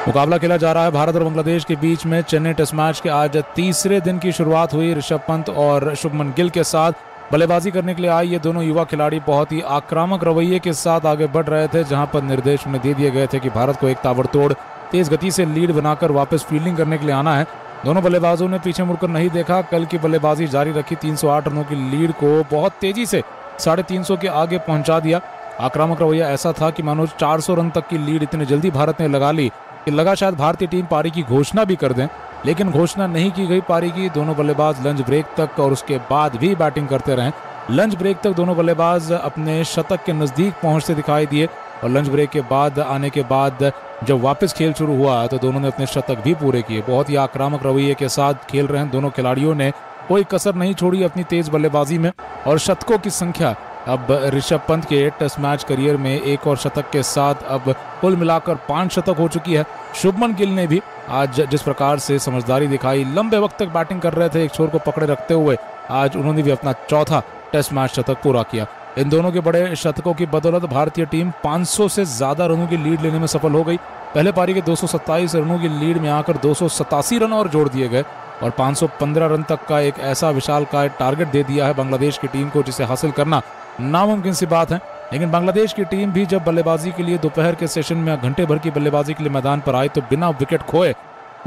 मुकाबला खेला जा रहा है भारत और बांग्लादेश के बीच में चेन्नई टेस्ट मैच के आज तीसरे दिन की शुरुआत हुई। ऋषभ पंत और शुभमन गिल के साथ बल्लेबाजी करने के लिए आए ये दोनों युवा खिलाड़ी बहुत ही आक्रामक रवैये के साथ आगे बढ़ रहे थे, जहां पर निर्देश उन्हें दे दिए गए थे कि भारत को एक ताबड़तोड़ तेज गति से लीड बनाकर वापस फील्डिंग करने के लिए आना है। दोनों बल्लेबाजों ने पीछे मुड़कर नहीं देखा, कल की बल्लेबाजी जारी रखी। 308 रनों की लीड को बहुत तेजी से 350 के आगे पहुंचा दिया। आक्रामक रवैया ऐसा था कि मानो 400 रन तक की लीड इतनी जल्दी भारत ने लगा ली कि लगा शायद भारतीय टीम पारी की घोषणा भी कर दें, लेकिन घोषणा नहीं की गई पारी की। दोनों बल्लेबाज लंच ब्रेक तक और उसके बाद भी बैटिंग करते रहे। लंच ब्रेक तक दोनों बल्लेबाज अपने शतक के नजदीक पहुंचते दिखाई दिए और लंच ब्रेक के बाद आने के बाद जब वापस खेल शुरू हुआ तो दोनों ने अपने शतक भी पूरे किए। बहुत ही आक्रामक रवैये के साथ खेल रहे हैं दोनों खिलाड़ियों ने, कोई कसर नहीं छोड़ी अपनी तेज बल्लेबाजी में। और शतकों की संख्या अब ऋषभ पंत के टेस्ट मैच करियर में एक और शतक के साथ अब कुल मिलाकर 5 शतक हो चुकी है। शुभमन गिल ने भी आज जिस प्रकार से समझदारी दिखाई, लंबे वक्त तक बैटिंग कर रहे थे एक छोर को पकड़े रखते हुए, आज उन्होंने भी अपना चौथा टेस्ट मैच शतक पूरा किया। इन दोनों के बड़े शतकों की बदौलत भारतीय टीम 500 से ज्यादा रनों की लीड लेने में सफल हो गई। पहले पारी के 227 रनों की लीड में आकर 287 रन और जोड़ दिए गए और 515 रन तक का एक ऐसा विशालकाय टारगेट दे दिया है बांग्लादेश की टीम को, जिसे हासिल करना नामुमकिन सी बात है। लेकिन बांग्लादेश की टीम भी जब बल्लेबाजी के लिए दोपहर के सेशन में घंटे भर की बल्लेबाजी के लिए मैदान पर आई तो बिना विकेट खोए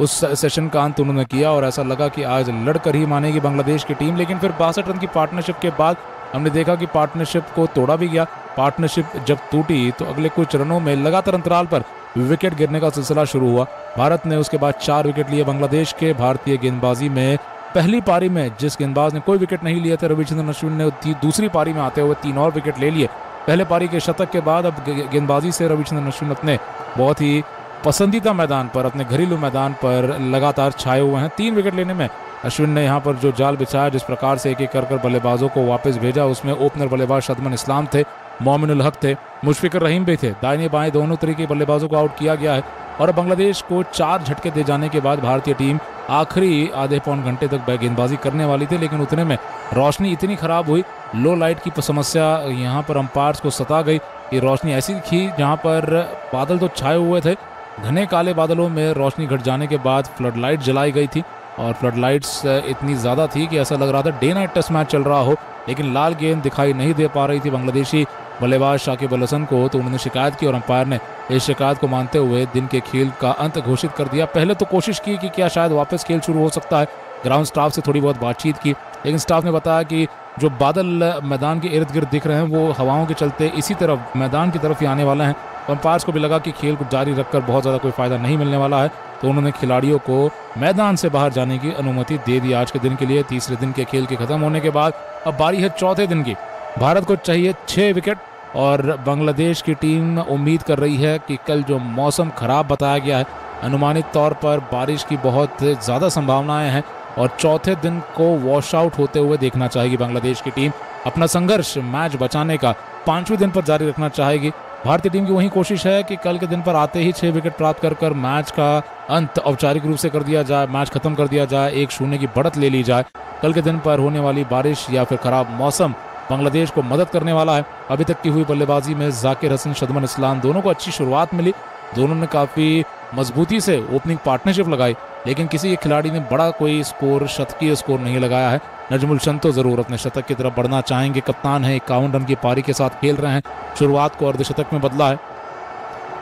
उस सेशन का अंत उन्होंने किया और ऐसा लगा कि आज लड़कर ही मानेगी बांग्लादेश की टीम। लेकिन फिर 62 रन की पार्टनरशिप के बाद हमने देखा कि पार्टनरशिप को तोड़ा भी गया। पार्टनरशिप जब टूटी तो अगले कुछ रनों में लगातार अंतराल पर विकेट गिरने का सिलसिला शुरू हुआ। भारत ने उसके बाद 4 विकेट लिए बांग्लादेश के। भारतीय गेंदबाजी में पहली पारी में जिस गेंदबाज ने कोई विकेट नहीं लिए थे, रविचंद्रन अश्विन ने दूसरी पारी में आते हुए 3 और विकेट ले लिए। पहले पारी के शतक के बाद अब गेंदबाजी से रविचंद्रन अश्विन अपने बहुत ही पसंदीदा मैदान पर, अपने घरेलू मैदान पर लगातार छाए हुए हैं। 3 विकेट लेने में अश्विन ने यहाँ पर जो जाल बिछाया, जिस प्रकार से एक एक कर बल्लेबाजों को वापस भेजा, उसमें ओपनर बल्लेबाज शदमन इस्लाम थे, मोमिनुल हक थे, मुशफिकुर रहीम भी थे। दाहिने बाएं दोनों तरीके बल्लेबाजों को आउट किया गया है और बांग्लादेश को 4 झटके दे जाने के बाद भारतीय टीम आखिरी आधे पौन घंटे तक गेंदबाजी करने वाली थी, लेकिन उतने में रोशनी इतनी खराब हुई, लो लाइट की समस्या यहाँ पर अंपायर्स को सता गई कि रोशनी ऐसी थी जहाँ पर बादल तो छाए हुए थे, घने काले बादलों में रोशनी घट जाने के बाद फ्लड लाइट जलाई गई थी और फ्लड लाइट्स इतनी ज़्यादा थी कि ऐसा लग रहा था डे नाइट टेस्ट मैच चल रहा हो। लेकिन लाल गेंद दिखाई नहीं दे पा रही थी बांग्लादेशी बल्लेबाज शाकिब अल हसन को, तो उन्होंने शिकायत की और अंपायर ने इस शिकायत को मानते हुए दिन के खेल का अंत घोषित कर दिया। पहले तो कोशिश की कि क्या शायद वापस खेल शुरू हो सकता है, ग्राउंड स्टाफ से थोड़ी बहुत बातचीत की, लेकिन स्टाफ ने बताया कि जो बादल मैदान के इर्द गिर्द दिख रहे हैं वो हवाओं के चलते इसी तरफ मैदान की तरफ ही आने वाले हैं। अंपायर्स को भी लगा कि खेल को जारी रखकर बहुत ज़्यादा कोई फ़ायदा नहीं मिलने वाला है, तो उन्होंने खिलाड़ियों को मैदान से बाहर जाने की अनुमति दे दी आज के दिन के लिए। तीसरे दिन के खेल के खत्म होने के बाद अब बारी है चौथे दिन की। भारत को चाहिए 6 विकेट और बांग्लादेश की टीम उम्मीद कर रही है कि कल जो मौसम खराब बताया गया है, अनुमानित तौर पर बारिश की बहुत ज़्यादा संभावनाएं हैं और चौथे दिन को वॉश आउट होते हुए देखना चाहेगी बांग्लादेश की टीम। अपना संघर्ष मैच बचाने का 5वें दिन पर जारी रखना चाहेगी। भारतीय टीम की वही कोशिश है कि कल के दिन पर आते ही 6 विकेट प्राप्त कर मैच का अंत औपचारिक रूप से कर दिया जाए, मैच खत्म कर दिया जाए, 1-0 की बढ़त ले ली जाए। कल के दिन पर होने वाली बारिश या फिर खराब मौसम बांग्लादेश को मदद करने वाला है। अभी तक की हुई बल्लेबाजी में जाकिर हसन, शदमन इस्लाम दोनों को अच्छी शुरुआत मिली, दोनों ने काफ़ी मजबूती से ओपनिंग पार्टनरशिप लगाई, लेकिन किसी एक खिलाड़ी ने बड़ा कोई स्कोर, शतकीय स्कोर नहीं लगाया है। नजमुल शंत तो ज़रूर अपने शतक की तरफ बढ़ना चाहेंगे, कप्तान है, 51 रन की पारी के साथ खेल रहे हैं, शुरुआत को अर्धशतक में बदला है।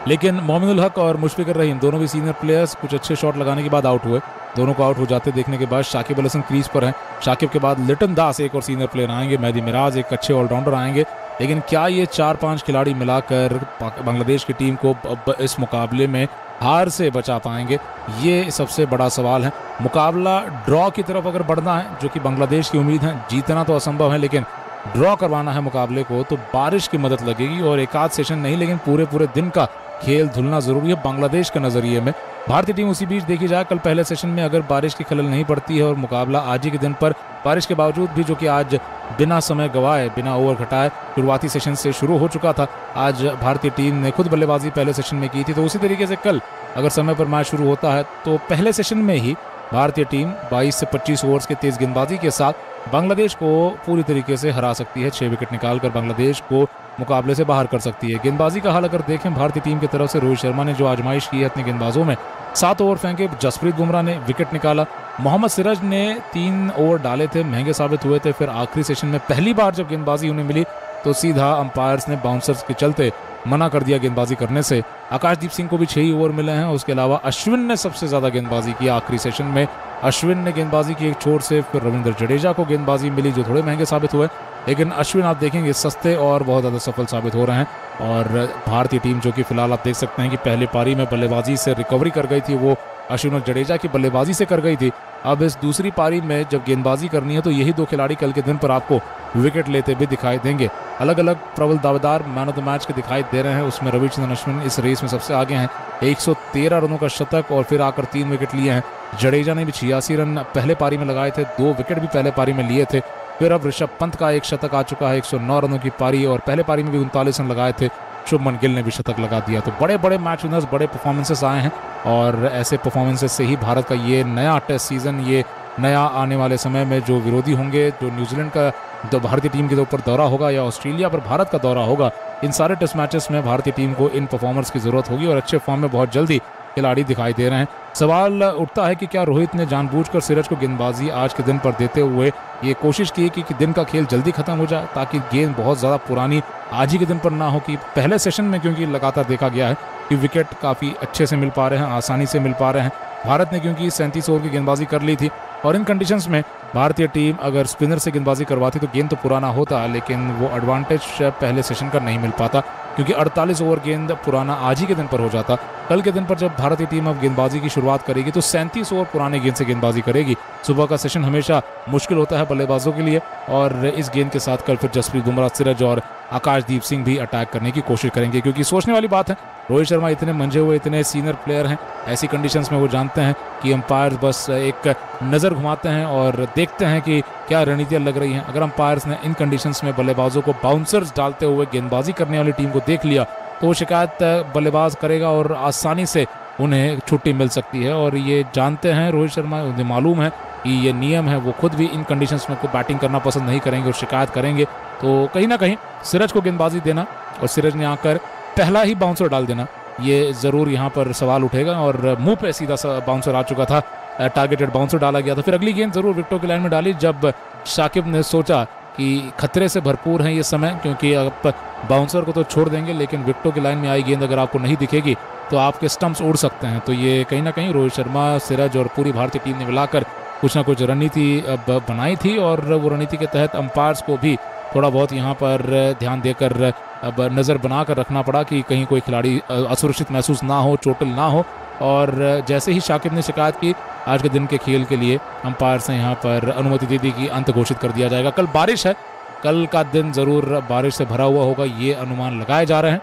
लेकिन मोमिनुल हक और मुशफिकुर रहीम दोनों भी सीनियर प्लेयर्स कुछ अच्छे शॉट लगाने के बाद आउट हुए। दोनों को आउट हो जाते देखने के बाद शाकिब अल हसन क्रीज पर हैं। शाकिब के बाद लिटन दास एक और सीनियर प्लेयर आएंगे, मेहदी मिराज एक अच्छे ऑलराउंडर आएंगे। लेकिन क्या ये 4-5 खिलाड़ी मिलाकर बांग्लादेश की टीम को अब इस मुकाबले में हार से बचा पाएंगे, ये सबसे बड़ा सवाल है। मुकाबला ड्रॉ की तरफ अगर बढ़ना है, जो कि बांग्लादेश की उम्मीद है, जीतना तो असंभव है, लेकिन ड्रॉ करवाना है मुकाबले को, तो बारिश की मदद लगेगी और एक आध सेशन नहीं, लेकिन पूरे दिन का खेल धुलना जरूरी है बांग्लादेश के नज़रिए में। भारतीय टीम उसी बीच देखी जाए, कल पहले सेशन में अगर बारिश की खलल नहीं पड़ती है और मुकाबला आज ही के दिन पर बारिश के बावजूद भी, जो कि आज बिना समय गवाए, बिना ओवर घटाए शुरुआती सेशन से शुरू हो चुका था, आज भारतीय टीम ने खुद बल्लेबाजी पहले सेशन में की थी, तो उसी तरीके से कल अगर समय पर मैच शुरू होता है तो पहले सेशन में ही भारतीय टीम 22 से 25 ओवर्स के तेज गेंदबाजी के साथ बांग्लादेश को पूरी तरीके से हरा सकती है। 6 विकेट निकालकर बांग्लादेश को मुकाबले से बाहर कर सकती है। गेंदबाजी का हाल अगर देखें भारतीय टीम की तरफ से, रोहित शर्मा ने जो आजमाइश की है अपने गेंदबाजों में, 7 ओवर फेंके, जसप्रीत बुमराह ने विकेट निकाला, मोहम्मद सिराज ने 3 ओवर डाले थे, महंगे साबित हुए थे। फिर आखिरी सेशन में पहली बार जब गेंदबाजी उन्हें मिली तो सीधा अंपायर्स ने बाउंसर्स के चलते मना कर दिया गेंदबाजी करने से। आकाशदीप सिंह को भी 6 ओवर मिले हैं। उसके अलावा अश्विन ने सबसे ज़्यादा गेंदबाजी की आखिरी सेशन में। अश्विन ने गेंदबाजी की एक छोर से, फिर रविंद्र जडेजा को गेंदबाजी मिली जो थोड़े महंगे साबित हुए, लेकिन अश्विन आप देखेंगे सस्ते और बहुत ज़्यादा सफल साबित हो रहे हैं। और भारतीय टीम जो कि फिलहाल आप देख सकते हैं कि पहले पारी में बल्लेबाजी से रिकवरी कर गई थी, वो अश्विन और जडेजा की बल्लेबाजी से कर गई थी। अब इस दूसरी पारी में जब गेंदबाजी करनी है तो यही 2 खिलाड़ी कल के दिन पर आपको विकेट लेते भी दिखाई देंगे। अलग अलग प्रबल दावेदार मैन ऑफ द मैच के दिखाई दे रहे हैं। उसमें रविचंद्रन अश्विन इस रेस में सबसे आगे हैं, 113 रनों का शतक और फिर आकर 3 विकेट लिए हैं। जडेजा ने भी 86 रन पहले पारी में लगाए थे, 2 विकेट भी पहले पारी में लिए थे। फिर अब ऋषभ पंत का एक शतक आ चुका है, 109 रनों की पारी, और पहले पारी में भी 39 रन लगाए थे। शुभमन गिल ने भी शतक लगा दिया। तो बड़े बड़े मैच विनर्स, बड़े परफॉर्मेंसेस आए हैं और ऐसे परफॉर्मेंसेस से ही भारत का ये नया टेस्ट सीजन, ये नया आने वाले समय में जो विरोधी होंगे, जो न्यूजीलैंड का जो भारतीय टीम के ऊपर दौरा होगा या ऑस्ट्रेलिया पर भारत का दौरा होगा, इन सारे टेस्ट मैचेस में भारतीय टीम को इन परफॉर्मर्स की जरूरत होगी और अच्छे फॉर्म में बहुत जल्दी खिलाड़ी दिखाई दे रहे हैं। सवाल उठता है कि क्या रोहित ने जानबूझकर सिराज को गेंदबाजी आज के दिन पर देते हुए ये कोशिश की कि दिन का खेल जल्दी खत्म हो जाए, ताकि गेंद बहुत ज़्यादा पुरानी आज ही के दिन पर ना हो। कि पहले सेशन में क्योंकि लगातार देखा गया है कि विकेट काफ़ी अच्छे से मिल पा रहे हैं, आसानी से मिल पा रहे हैं। भारत ने क्योंकि 37 ओवर की गेंदबाजी कर ली थी और इन कंडीशंस में भारतीय टीम अगर स्पिनर से गेंदबाजी करवाती तो गेंद तो पुराना होता, लेकिन वो एडवांटेज पहले सेशन का नहीं मिल पाता क्योंकि 48 ओवर गेंद पुराना आज ही के दिन पर हो जाता। कल के दिन पर जब भारतीय टीम अब गेंदबाजी की शुरुआत करेगी तो 37 ओवर पुराने गेंद से गेंदबाजी करेगी। सुबह का सेशन हमेशा मुश्किल होता है बल्लेबाजों के लिए और इस गेंद के साथ कल फिर जसप्रीत बुमराह, सिराज और आकाशदीप सिंह भी अटैक करने की कोशिश करेंगे। क्योंकि सोचने वाली बात है, रोहित शर्मा इतने मंझे हुए, इतने सीनियर प्लेयर हैं, ऐसी कंडीशंस में वो जानते हैं कि अंपायर बस एक नज़र घुमाते हैं और देखते हैं कि क्या रणनीतियाँ लग रही हैं। अगर अंपायर्स ने इन कंडीशंस में बल्लेबाजों को बाउंसर्स डालते हुए गेंदबाजी करने वाली टीम को देख लिया तो वो शिकायत बल्लेबाज करेगा और आसानी से उन्हें छुट्टी मिल सकती है। और ये जानते हैं रोहित शर्मा, उन्हें मालूम है कि ये नियम है। वो खुद भी इन कंडीशंस में बैटिंग करना पसंद नहीं करेंगे और शिकायत करेंगे। तो कहीं ना कहीं सिराज को गेंदबाजी देना और सिराज ने आकर पहला ही बाउंसर डाल देना, ये ज़रूर यहाँ पर सवाल उठेगा। और मुंह पे सीधा सा बाउंसर आ चुका था, टारगेटेड बाउंसर डाला गया था। फिर अगली गेंद ज़रूर विकेटों की लाइन में डाली जब शाकिब ने सोचा कि खतरे से भरपूर है ये समय, क्योंकि आप बाउंसर को तो छोड़ देंगे लेकिन विकेटों की लाइन में आई गेंद अगर आपको नहीं दिखेगी तो आपके स्टंप्स उड़ सकते हैं। तो ये कहीं ना कहीं रोहित शर्मा, सिराज और पूरी भारतीय टीम ने मिलाकर कुछ ना कुछ रणनीति बनाई थी और वो रणनीति के तहत अंपायर्स को भी थोड़ा बहुत यहाँ पर ध्यान देकर अब नज़र बना कर रखना पड़ा कि कहीं कोई खिलाड़ी असुरक्षित महसूस ना हो, चोटिल ना हो। और जैसे ही शाकिब ने शिकायत की, आज के दिन के खेल के लिए अंपायर्स ने यहाँ पर अनुमति दे दी कि अंत घोषित कर दिया जाएगा। कल बारिश है, कल का दिन ज़रूर बारिश से भरा हुआ होगा, ये अनुमान लगाए जा रहे हैं।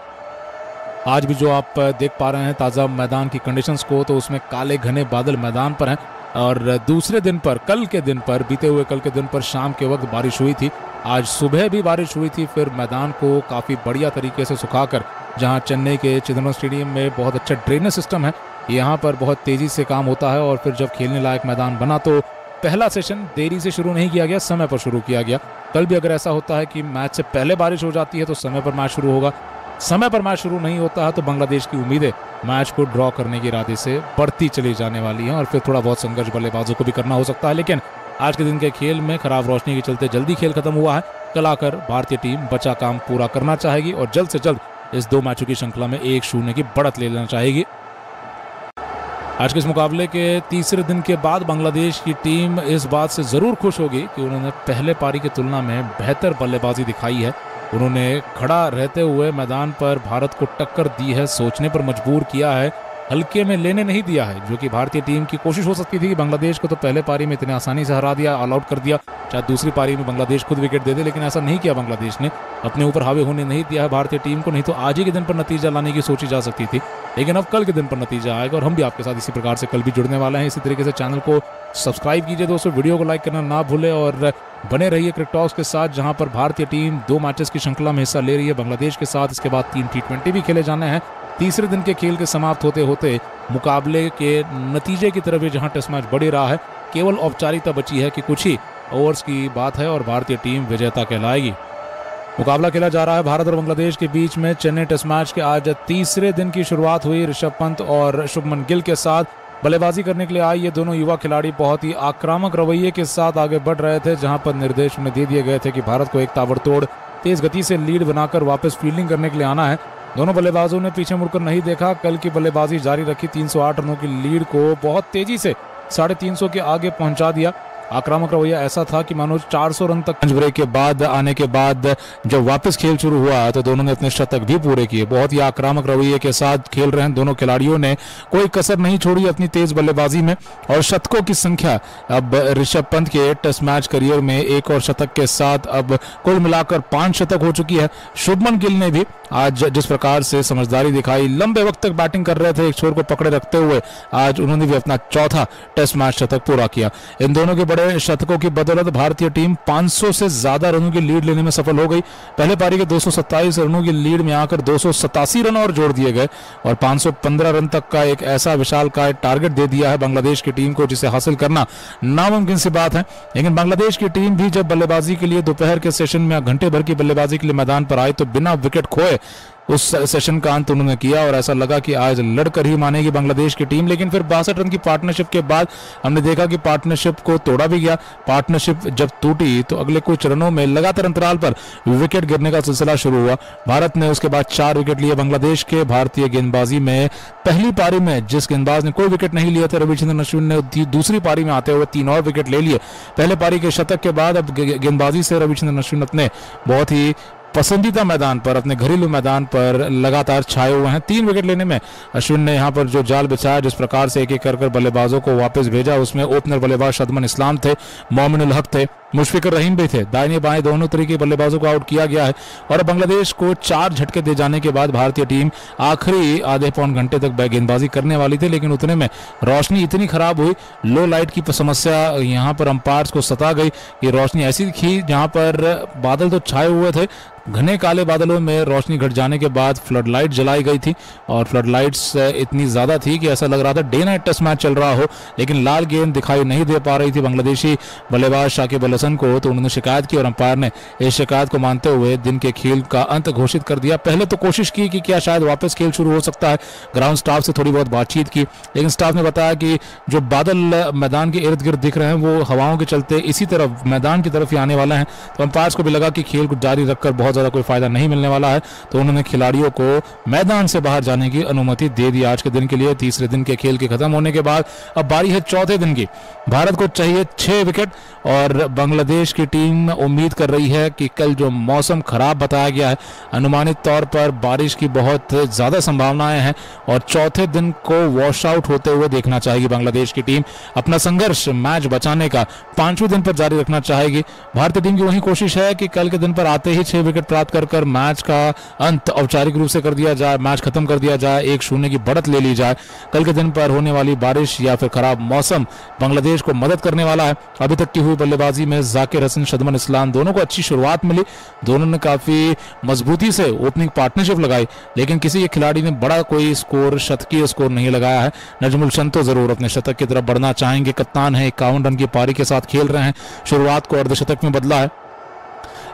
आज भी जो आप देख पा रहे हैं ताज़ा मैदान की कंडीशंस को, तो उसमें काले घने बादल मैदान पर हैं। और दूसरे दिन पर, कल के दिन पर, बीते हुए कल के दिन पर शाम के वक्त बारिश हुई थी, आज सुबह भी बारिश हुई थी। फिर मैदान को काफ़ी बढ़िया तरीके से सुखाकर, जहां चेन्नई के चिदम्बरम स्टेडियम में बहुत अच्छा ड्रेनेज सिस्टम है, यहाँ पर बहुत तेज़ी से काम होता है। और फिर जब खेलने लायक मैदान बना तो पहला सेशन देरी से शुरू नहीं किया गया, समय पर शुरू किया गया। कल भी अगर ऐसा होता है कि मैच से पहले बारिश हो जाती है तो समय पर मैच शुरू होगा, समय पर मैच शुरू नहीं होता है तो बांग्लादेश की उम्मीदें मैच को ड्रॉ करने के इरादे से बढ़ती चली जाने वाली हैं और फिर थोड़ा बहुत संघर्ष बल्लेबाजों को भी करना हो सकता है। लेकिन आज के दिन के खेल में खराब रोशनी के चलते जल्दी खेल खत्म हुआ है। कल आकर भारतीय टीम बचा काम पूरा करना चाहेगी और जल्द से जल्द इस 2 मैचों की श्रृंखला में 1-0 की बढ़त ले लेना चाहेगी। आज के इस मुकाबले के तीसरे दिन के बाद बांग्लादेश की टीम इस बात से ज़रूर खुश होगी कि उन्होंने पहले पारी की तुलना में बेहतर बल्लेबाजी दिखाई है। उन्होंने खड़ा रहते हुए मैदान पर भारत को टक्कर दी है, सोचने पर मजबूर किया है, हल्के में लेने नहीं दिया है, जो कि भारतीय टीम की कोशिश हो सकती थी कि बांग्लादेश को तो पहले पारी में इतने आसानी से हरा दिया, ऑल आउट कर दिया, शायद दूसरी पारी में बांग्लादेश खुद विकेट दे दे, लेकिन ऐसा नहीं किया। बांग्लादेश ने अपने ऊपर हावी होने नहीं दिया है भारतीय टीम को, नहीं तो आज ही के दिन पर नतीजा लाने की सोची जा सकती थी। लेकिन अब कल के दिन पर नतीजा आएगा और हम भी आपके साथ इसी प्रकार से कल भी जुड़ने वाले हैं। इसी तरीके से चैनल को सब्सक्राइब कीजिए दोस्तों, वीडियो को लाइक करना ना भूलें और बने रहिए क्रिकेट टॉक्स के साथ, जहां पर भारतीय टीम 2 मैचेस की श्रृंखला में हिस्सा ले रही है बांग्लादेश के साथ। इसके बाद 3 T20 भी खेले जाने हैं। तीसरे दिन के खेल के समाप्त होते होते मुकाबले के नतीजे की तरफ जहां टेस्ट मैच बढ़ रहा है, केवल औपचारिकता बची है कि कुछ ही ओवर्स की बात है और भारतीय टीम विजेता कहलाएगी। मुकाबला खेला जा रहा है भारत और बांग्लादेश के बीच में चेन्नई टेस्ट मैच के आज तीसरे दिन की शुरुआत हुई। ऋषभ पंत और शुभमन गिल के साथ बल्लेबाजी करने के लिए आए ये दोनों युवा खिलाड़ी बहुत ही आक्रामक रवैये के साथ आगे बढ़ रहे थे, जहां पर निर्देश उन्हें दे दिए गए थे कि भारत को एक ताबड़तोड़ तेज गति से लीड बनाकर वापस फील्डिंग करने के लिए आना है। दोनों बल्लेबाजों ने पीछे मुड़कर नहीं देखा, कल की बल्लेबाजी जारी रखी। 308 रनों की लीड को बहुत तेजी से 350 के आगे पहुंचा दिया। आक्रामक रवैया ऐसा था कि मानो 400 रन तक लंच ब्रेक के बाद आने के बाद जब वापस खेल शुरू हुआ तो दोनों ने अपने शतक भी पूरे किए। बहुत ही आक्रामक रवैये के साथ खेल रहे हैं दोनों खिलाड़ियों ने, कोई कसर नहीं छोड़ी अपनी तेज बल्लेबाजी में। और शतकों की संख्या अब ऋषभ पंत के टेस्ट मैच करियर में एक और शतक के साथ अब कुल मिलाकर 5 शतक हो चुकी है। शुभमन गिल ने भी आज जिस प्रकार से समझदारी दिखाई, लंबे वक्त तक बैटिंग कर रहे थे, एक छोर को पकड़े रखते हुए आज उन्होंने भी अपना चौथा टेस्ट मैच शतक पूरा किया। इन दोनों के बड़े शतकों की बदौलत भारतीय टीम 500 से ज्यादा रनों की लीड लेने में सफल हो गई। पहले पारी के 227 रनों की लीड में आकर 287 रन और जोड़ दिए गए और 515 रन तक का एक ऐसा विशालकाय टारगेट दे दिया है बांग्लादेश की टीम को, जिसे हासिल करना नामुमकिन सी बात है। लेकिन बांग्लादेश की टीम भी जब बल्लेबाजी के लिए दोपहर के सेशन में घंटे भर की बल्लेबाजी के लिए मैदान पर आई तो बिना विकेट खोए उस सेशन का अंत उन्होंने किया और ऐसा लगा कि आज लड़कर ही मानेगी बांग्लादेश की टीम। लेकिन फिर 62 रन की पार्टनरशिप के बाद हमने देखा कि पार्टनरशिप को तोड़ा भी गया। पार्टनरशिप जब टूटी तो अगले कुछ रनों में लगातार अंतराल पर विकेट गिरने का सिलसिला शुरू हुआ। भारत ने उसके बाद 4 विकेट लिए बांग्लादेश के। भारतीय गेंदबाजी में पहली पारी में जिस गेंदबाज ने कोई विकेट नहीं लिए थे, रविचंद्रन अश्विन ने दूसरी पारी में आते हुए 3 और विकेट ले लिए। पहले पारी के शतक के बाद अब गेंदबाजी से रविचंद्रन अश्विन अपने बहुत ही पसंदीदा मैदान पर, अपने घरेलू मैदान पर लगातार छाए हुए हैं। 3 विकेट लेने में अश्विन ने यहां पर जो जाल बिछाया, जिस प्रकार से एक एक कर बल्लेबाजों को वापस भेजा, उसमें ओपनर बल्लेबाज शदमन इस्लाम थे, मोमिनुल हक थे, मुशफिकुर रहीम भी थे। दाहिने बाएं दोनों तरीके बल्लेबाजों को आउट किया गया है और बांग्लादेश को 4 झटके दे जाने के बाद भारतीय टीम आखिरी आधे पौन घंटे तक गेंदबाजी करने वाली थी। लेकिन उतने में रोशनी इतनी खराब हुई, लो लाइट की समस्या यहां पर अंपायर्स को सता गई कि रोशनी ऐसी थी जहां पर बादल तो छाए हुए थे, घने काले बादलों में रोशनी घट जाने के बाद फ्लड लाइट जलाई गई थी और फ्लड लाइट्स इतनी ज्यादा थी कि ऐसा लग रहा था डे नाइट टेस्ट मैच चल रहा हो। लेकिन लाल गेंद दिखाई नहीं दे पा रही थी बांग्लादेशी बल्लेबाज शाकिब अल हसन को, तो उन्होंने शिकायत की और अंपायर ने इस शिकायत को मानते हुए दिन के खेल का अंत घोषित कर दिया। पहले तो कोशिश की कि क्या शायद वापस खेल शुरू हो सकता है, ग्राउंड स्टाफ से थोड़ी बहुत बातचीत की, लेकिन स्टाफ ने बताया कि जो बादल मैदान के इर्द गिर्द दिख रहे हैं वो हवाओं के चलते इसी तरफ मैदान की तरफ ही आने वाला है। तो अंपायर्स को भी लगा कि खेल को जारी रखकर बहुत ज्यादा कोई फायदा नहीं मिलने वाला है, तो उन्होंने खिलाड़ियों को मैदान से बाहर जाने की अनुमति दे दी आज के दिन के लिए। तीसरे दिन के खेल के खत्म होने के बाद अब बारी है चौथे दिन की। भारत को चाहिए 6 विकेट और बांग्लादेश की टीम उम्मीद कर रही है कि कल जो मौसम खराब बताया गया है, अनुमानित तौर पर बारिश की बहुत ज्यादा संभावनाएं हैं और चौथे दिन को वॉश आउट होते हुए देखना चाहेगी बांग्लादेश की टीम। अपना संघर्ष मैच बचाने का 5वें दिन पर जारी रखना चाहेगी। भारतीय टीम की वही कोशिश है कि कल के दिन पर आते ही 6 विकेट प्राप्त कर मैच का अंत औपचारिक रूप से कर दिया जाए, मैच खत्म कर दिया जाए, 1-0 की बढ़त ले ली जाए। कल के दिन पर होने वाली बारिश या फिर खराब मौसम बांग्लादेश को मदद करने वाला है। अभी तक की हुई बल्लेबाजी में जाकिर हसन, शदमन इस्लाम दोनों को अच्छी शुरुआत मिली, दोनों ने काफी मजबूती से ओपनिंग पार्टनरशिप लगाई, लेकिन किसी एक खिलाड़ी ने बड़ा कोई स्कोर, शतकीय स्कोर नहीं लगाया है। नजमुल शंत तो जरूर अपने शतक की तरफ बढ़ना चाहेंगे, कप्तान है, 51 रन की पारी के साथ खेल रहे हैं, शुरुआत को अर्धशतक में बदला है।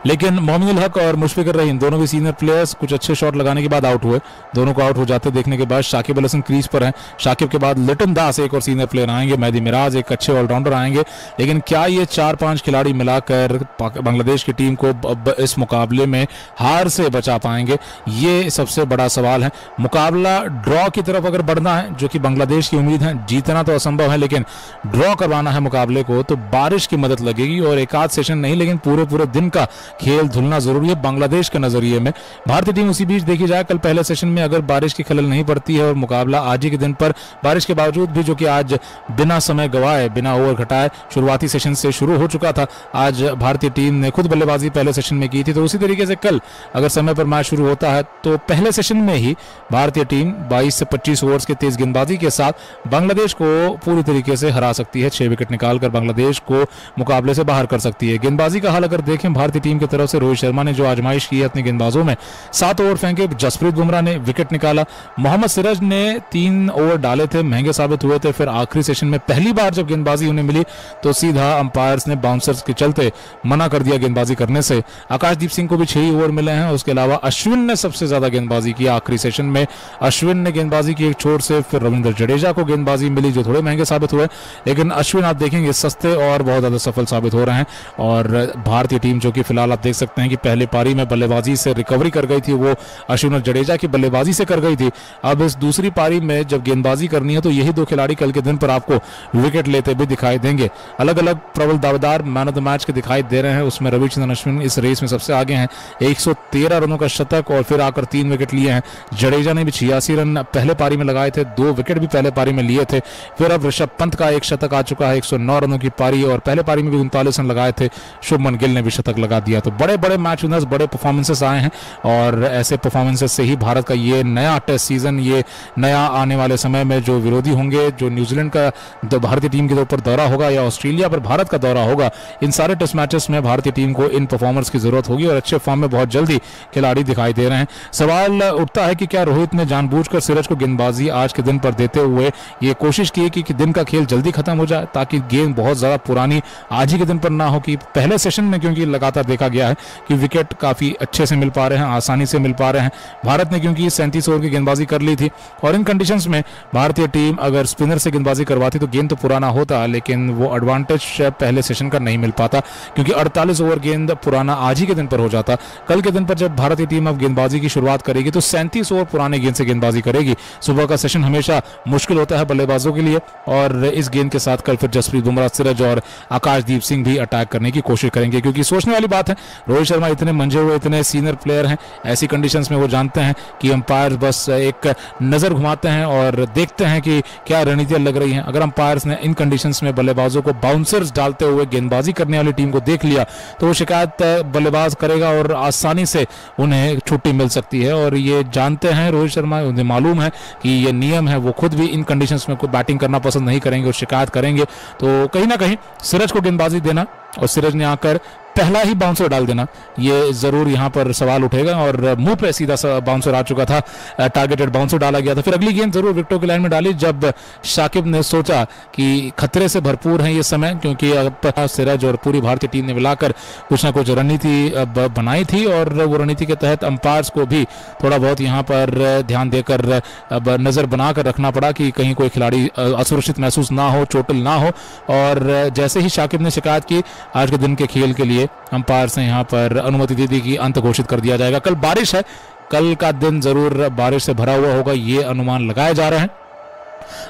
लेकिन मोमिनुल हक और मुशफिकुर रहीम दोनों भी सीनियर प्लेयर्स कुछ अच्छे शॉट लगाने के बाद आउट हुए। दोनों को आउट हो जाते देखने के बाद शाकिब अल हसन क्रीज पर हैं। शाकिब के बाद लिटन दास एक और सीनियर प्लेयर आएंगे, मेहदी मिराज एक अच्छे ऑलराउंडर आएंगे। लेकिन क्या ये 4-5 खिलाड़ी मिलाकर बांग्लादेश की टीम को अब इस मुकाबले में हार से बचा पाएंगे, ये सबसे बड़ा सवाल है। मुकाबला ड्रॉ की तरफ अगर बढ़ना है, जो कि बांग्लादेश की उम्मीद है, जीतना तो असंभव है, लेकिन ड्रॉ करवाना है मुकाबले को, तो बारिश की मदद लगेगी और एक आध सेशन नहीं लेकिन पूरे दिन का खेल धुलना जरूरी है बांग्लादेश के नजरिए में। भारतीय टीम उसी बीच देखी जाए, कल पहले सेशन में अगर बारिश की खलल नहीं पड़ती है और मुकाबला आज ही के दिन पर बारिश के बावजूद भी, जो कि आज बिना समय गवाए, बिना ओवर घटाए शुरुआती सेशन से शुरू हो चुका था, आज भारतीय टीम ने खुद बल्लेबाजी पहले सेशन में की थी, तो उसी तरीके से कल अगर समय पर मैच शुरू होता है तो पहले सेशन में ही भारतीय टीम 22 से 25 ओवर्स के तेज गेंदबाजी के साथ बांग्लादेश को पूरी तरीके से हरा सकती है। 6 विकेट निकालकर बांग्लादेश को मुकाबले से बाहर कर सकती है। गेंदबाजी का हाल अगर देखें भारतीय टीम टीम की तरफ से रोहित शर्मा ने जो आजमाइश की है अपने गेंदबाजों में, 7 ओवर फेंके, जसप्रीत बुमराह ने विकेट निकाला, मोहम्मद सिराज ने 3 ओवर डाले थे, महंगे साबित हुए थे। फिर आखिरी सेशन में पहली बार जब गेंदबाजी उन्हें मिली तो सीधा अंपायर्स ने बाउंसर्स के चलते मना कर दिया गेंदबाजी करने से। आकाशदीप सिंह को भी 6 ओवर मिले हैं। उसके अलावा अश्विन ने सबसे ज्यादा गेंदबाजी की आखिरी सेशन में, अश्विन ने गेंदबाजी की एक छोर से। फिर रविंद्र जडेजा को गेंदबाजी मिली जो थोड़े महंगे साबित हुए, लेकिन अश्विन आप देखेंगे सस्ते और बहुत ज्यादा सफल साबित हो रहे हैं। और भारतीय टीम जो कि फिलहाल आप देख सकते हैं कि पहली पारी में बल्लेबाजी से रिकवरी कर गई थी, वो अश्विन और जडेजा की बल्लेबाजी से कर गई थी। अब इस दूसरी पारी में जब गेंदबाजी करनी है तो यही 2 खिलाड़ी कल के दिन पर आपको विकेट लेते भी दिखाई देंगे। अलग अलग प्रबल दावेदार मैन ऑफ द मैच के दिखाई दे रहे हैं। उसमें रविचंद्रन अश्विन इस रेस में सबसे आगे हैं, 113 रनों का शतक और फिर आकर 3 विकेट लिए हैं। जडेजा ने भी 86 रन पहले पारी में लगाए थे, 2 विकेट भी पहले पारी में लिए थे। फिर अब ऋषभ पंत का एक शतक आ चुका है, 109 रनों की पारी, और पहले पारी में भी 39 रन लगाए थे। शुभमन गिल ने भी शतक लगा दिया। तो बड़े बड़े मैच विनर्स, बड़े परफॉर्मेंसेस आए हैं और ऐसे परफॉर्मेंसेस से ही भारत का ये नया टेस्ट सीजन, ये नया आने वाले समय में जो विरोधी होंगे, जो न्यूजीलैंड का भारतीय टीम के ऊपर दौरा होगा या ऑस्ट्रेलिया पर भारत का दौरा होगा, इन सारे टेस्ट मैचेस में भारतीय टीम को इन परफॉर्मर्स की जरूरत होगी और अच्छे फॉर्म में बहुत जल्दी खिलाड़ी दिखाई दे रहे हैं। सवाल उठता है कि क्या रोहित ने जानबूझकर सिराज को गेंदबाजी आज के दिन पर देते हुए ये कोशिश की कि दिन का खेल जल्दी खत्म हो जाए ताकि गेंद बहुत ज्यादा पुरानी आज ही के दिन पर ना हो। कि पहले सेशन में क्योंकि लगातार देखा गया है कि विकेट काफी अच्छे से मिल पा रहे हैं, आसानी से मिल पा रहे हैं। भारत ने क्योंकि 37 ओवर की गेंदबाजी कर ली थी और इन कंडीशंस में भारतीय टीम अगर स्पिनर से गेंदबाजी करवाती तो गेंद तो पुराना होता, लेकिन वो एडवांटेज पहले सेशन का नहीं मिल पाता क्योंकि 48 ओवर गेंद पुराना आज ही के दिन पर हो जाता। कल के दिन पर जब भारतीय टीम अब गेंदबाजी की शुरुआत करेगी तो 37 ओवर पुराने गेंद से गेंदबाजी करेगी। सुबह का सेशन हमेशा मुश्किल होता है बल्लेबाजों के लिए और इस गेंद के साथ कल फिर जसप्रीत बुमराह, सिराज और आकाशदीप सिंह भी अटैक करने की कोशिश करेंगे क्योंकि सोचने वाली बात है, रोहित शर्मा इतने मंजे हुए, इतने सीनियर प्लेयर हैं, ऐसी कंडीशंस में वो जानते हैं कि अंपायर बस एक नजर घुमाते हैं और देखते हैं कि क्या रणनीतियां लग रही हैं। अगर अंपायर्स ने इन कंडीशंस में बल्लेबाजों को बाउंसर्स डालते हुए गेंदबाजी करने वाली टीम को देख लिया तो वो शिकायत बल्लेबाज करेगा और आसानी से उन्हें छुट्टी मिल सकती है। और ये जानते हैं रोहित शर्मा, उन्हें मालूम है कि ये नियम है, वो खुद भी इन कंडीशंस में कोई बैटिंग करना पसंद नहीं करेंगे और शिकायत करेंगे। तो कहीं ना कहीं सिराज को गेंदबाजी देना और सिराज ने आकर पहला ही बाउंसर डाल देना, ये जरूर यहां पर सवाल उठेगा और मुंह पे सीधा बाउंसर आ चुका था, टारगेटेड बाउंसर डाला गया था। फिर अगली गेंद जरूर विकेटों की लाइन में डाली जब शाकिब ने सोचा कि खतरे से भरपूर है ये समय, क्योंकि अब सिराज और पूरी भारतीय टीम ने मिलाकर कुछ ना कुछ रणनीति बनाई थी और वो रणनीति के तहत अंपायर्स को भी थोड़ा बहुत यहाँ पर ध्यान देकर अब नजर बनाकर रखना पड़ा कि कहीं कोई खिलाड़ी असुरक्षित महसूस ना हो, चोटिल ना हो। और जैसे ही शाकिब ने शिकायत की आज के दिन के खेल के लिए अंपायर्स ने यहाँ पर अनुमति दे दी कि अंत घोषित कर दिया जाएगा। कल बारिश है, कल का दिन जरूर बारिश से भरा हुआ होगा, ये अनुमान लगाए जा रहे हैं।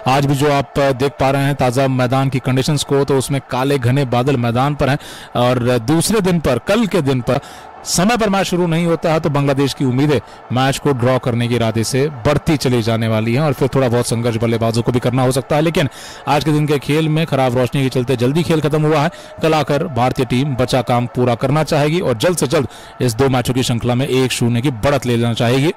आज भी जो आप देख पा रहे हैं ताजा मैदान की कंडीशंस को, तो उसमें काले घने बादल मैदान पर हैं और दूसरे दिन पर, कल के दिन पर समय पर मैच शुरू नहीं होता है तो बांग्लादेश की उम्मीदें मैच को ड्रॉ करने के इरादे से बढ़ती चली जाने वाली हैं और फिर थोड़ा बहुत संघर्ष बल्लेबाजों को भी करना हो सकता है। लेकिन आज के दिन के खेल में खराब रोशनी के चलते जल्दी खेल खत्म हुआ है। कल आकर भारतीय टीम बचा काम पूरा करना चाहेगी और जल्द से जल्द इस 2 मैचों की श्रृंखला में 1-0 की बढ़त ले लेना चाहेगी।